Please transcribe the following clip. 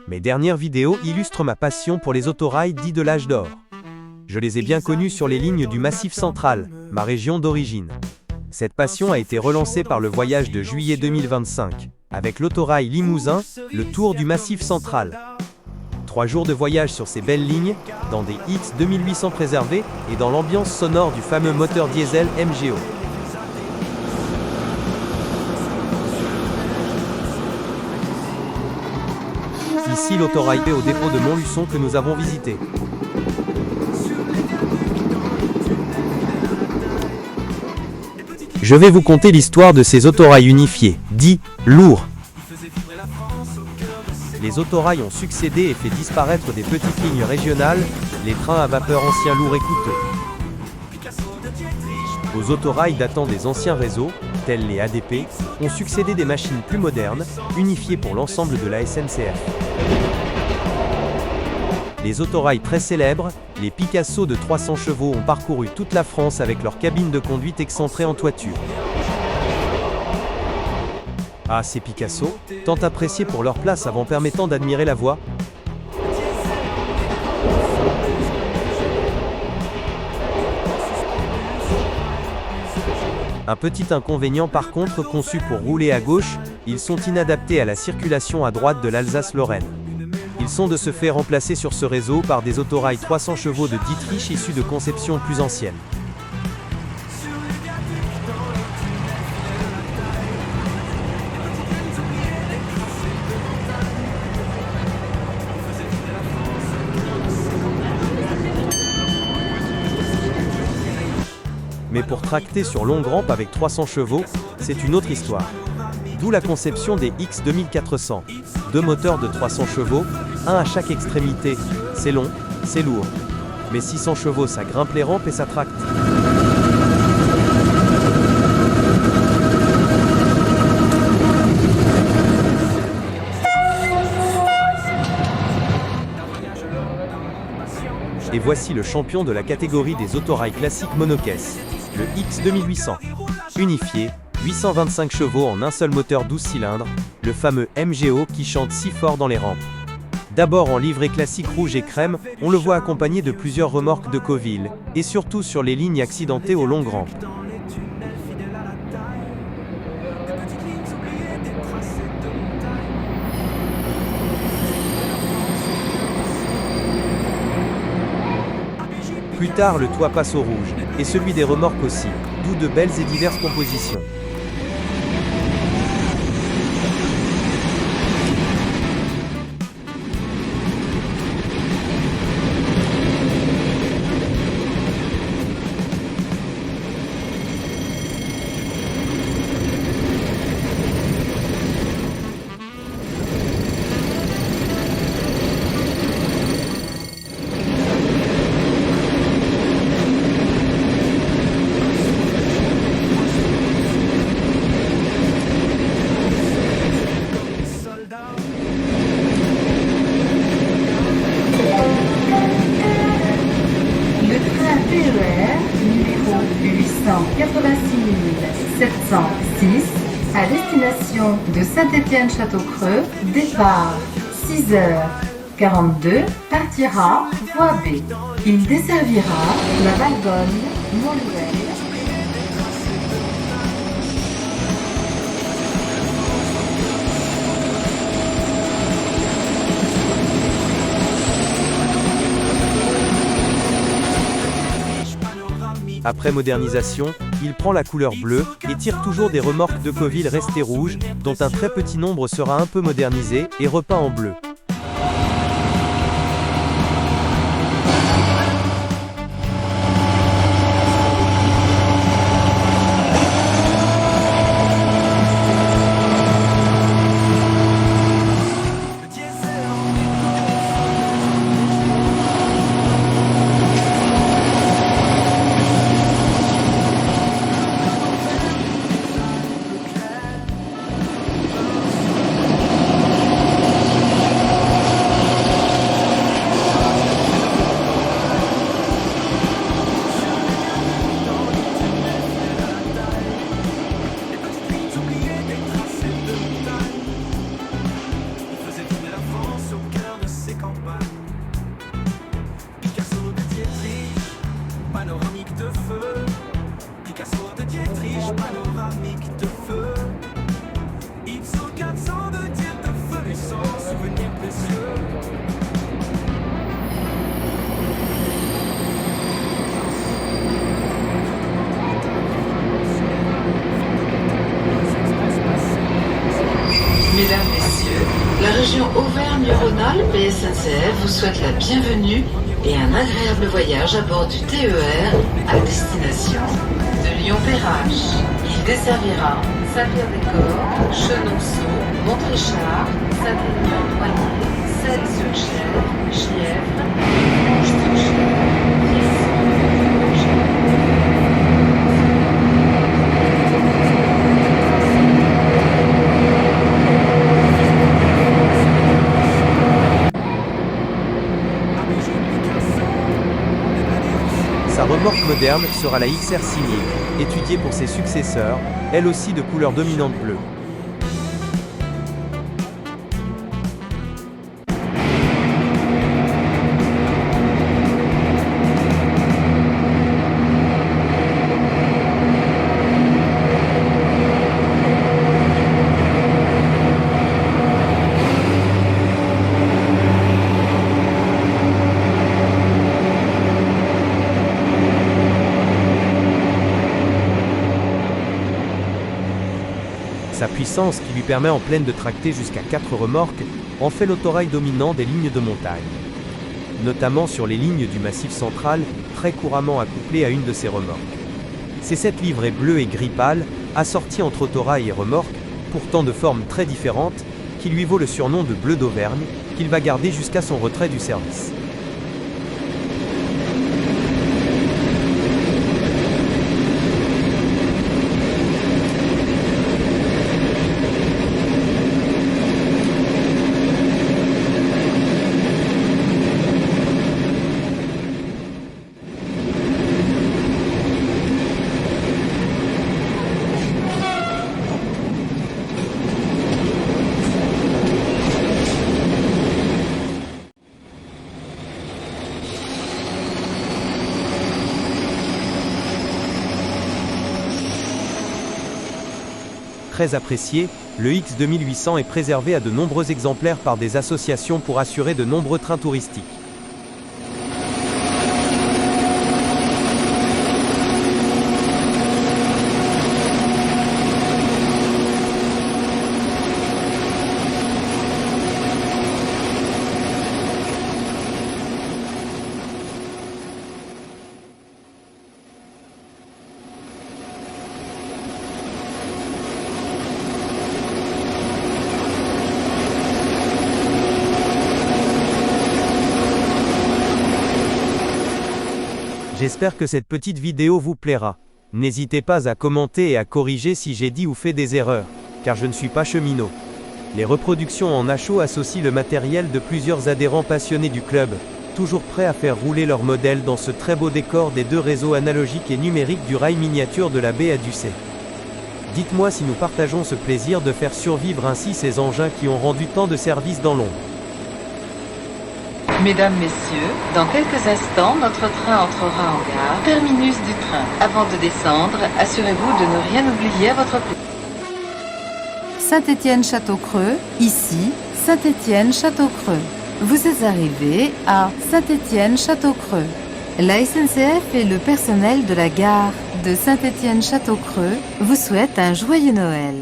Mes dernières vidéos illustrent ma passion pour les autorails dits de l'âge d'or. Je les ai bien connus sur les lignes du Massif central, ma région d'origine. Cette passion a été relancée par le voyage de juillet 2025, avec l'autorail Limousin, le tour du Massif central. 3 jours de voyage sur ces belles lignes, dans des X 2800 préservés et dans l'ambiance sonore du fameux moteur diesel MGO. Ici l'autorail au dépôt de Montluçon que nous avons visité. Je vais vous conter l'histoire de ces autorails unifiés, dits lourds. Les autorails ont succédé et fait disparaître des petites lignes régionales, les trains à vapeur anciens lourds et coûteux. Aux autorails datant des anciens réseaux, tels les ADP, ont succédé des machines plus modernes, unifiées pour l'ensemble de la SNCF. Les autorails très célèbres, les Picasso de 300 chevaux ont parcouru toute la France avec leur cabine de conduite excentrée en toiture. Ah, ces Picasso, tant appréciés pour leur place avant permettant d'admirer la voie. Un petit inconvénient par contre, conçus pour rouler à gauche, ils sont inadaptés à la circulation à droite de l'Alsace-Lorraine. Ils sont de ce fait remplacés sur ce réseau par des autorails 300 chevaux de Dietrich issus de conceptions plus anciennes. Mais pour tracter sur longue rampe avec 300 chevaux, c'est une autre histoire. D'où la conception des X 2400. 2 moteurs de 300 chevaux, un à chaque extrémité. C'est long, c'est lourd. Mais 600 chevaux, ça grimpe les rampes et ça tracte. Et voici le champion de la catégorie des autorails classiques monocaisse, le X 2800. Unifié, 825 chevaux en un seul moteur 12 cylindres, le fameux MGO qui chante si fort dans les rampes. D'abord en livrée classique rouge et crème, on le voit accompagné de plusieurs remorques de Coville, et surtout sur les lignes accidentées aux longues rampes. Plus tard, le toit passe au rouge, et celui des remorques aussi, d'où de belles et diverses compositions. Numéro 886 706 à destination de Saint-Étienne-Château-Creux, départ 6h42, partira voie B. Il desservira la Valgonne, Montluel. Après modernisation, il prend la couleur bleue et tire toujours des remorques de Coville restées rouges, dont un très petit nombre sera un peu modernisé et repeint en bleu. Mesdames, Messieurs, la région Auvergne-Rhône-Alpes et SNCF vous souhaite la bienvenue et un agréable voyage à bord du TER à destination de Lyon-Perrache. Il desservira Saint-Pierre-des-Corps, Chenonceau, Montrichard, Saint-Étienne-Noyer, Celles-sur-Cher, Chièvre, Ange-sur-Cher, Sa remorque moderne sera la XR 6000, étudiée pour ses successeurs, elle aussi de couleur dominante bleue. Sa puissance, qui lui permet en plaine de tracter jusqu'à 4 remorques, en fait l'autorail dominant des lignes de montagne. Notamment sur les lignes du Massif central, très couramment accouplées à une de ses remorques. C'est cette livrée bleue et gris pâle, assortie entre autorail et remorque, pourtant de formes très différentes, qui lui vaut le surnom de bleu d'Auvergne, qu'il va garder jusqu'à son retrait du service. Très apprécié, le X2800 est préservé à de nombreux exemplaires par des associations pour assurer de nombreux trains touristiques. J'espère que cette petite vidéo vous plaira. N'hésitez pas à commenter et à corriger si j'ai dit ou fait des erreurs, car je ne suis pas cheminot. Les reproductions en HO associent le matériel de plusieurs adhérents passionnés du club, toujours prêts à faire rouler leur modèle dans ce très beau décor des deux réseaux analogiques et numériques du rail miniature de la baie à Ducé. Dites-moi si nous partageons ce plaisir de faire survivre ainsi ces engins qui ont rendu tant de services dans l'ombre. Mesdames, Messieurs, dans quelques instants, notre train entrera en gare, terminus du train. Avant de descendre, assurez-vous de ne rien oublier à votre place. Saint-Étienne-Château-Creux, ici, Saint-Étienne-Château-Creux. Vous êtes arrivé à Saint-Étienne-Château-Creux. La SNCF et le personnel de la gare de Saint-Étienne-Château-Creux vous souhaitent un joyeux Noël.